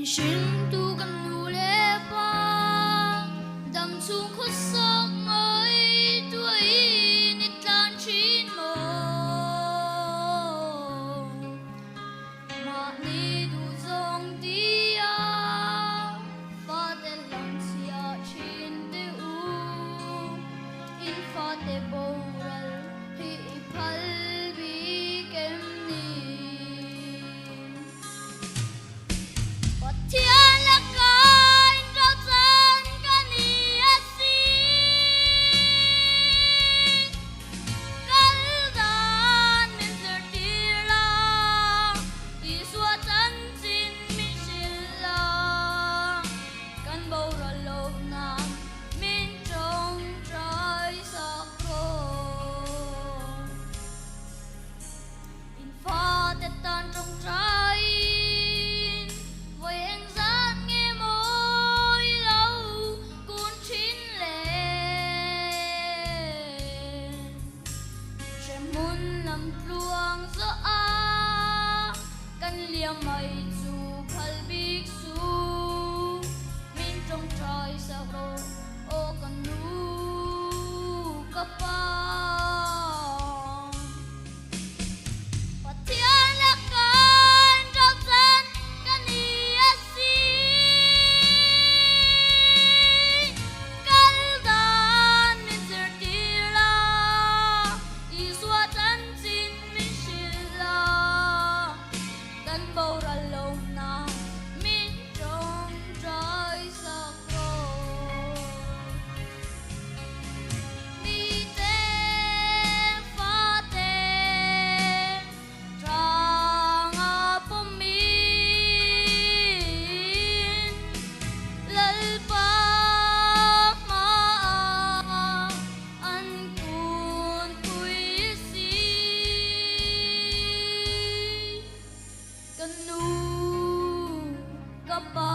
Shin tu kan nu le pa dam chung khut sok ngoi tuai ni tlan chin mo ma ni du zong dia fa te lan sia chin te u in fa te boral hi phal bi kem ni Tian la kai trao chan kan ni asi kal dan min ser tira I swa chan chin min sila kan bo ra lo na min trong trai sak ro in fa te tan trong trai mai chu phal bik su min trong trai sa ro o kan nu ka pa patian la kan trao chan kan ni asi kal dan min ser tira I swa chan chin min sila kan bo ra lo na min trong trai sak ro ni te fa te trang a pom min lal pa ma an kun pui si kan nu ka pa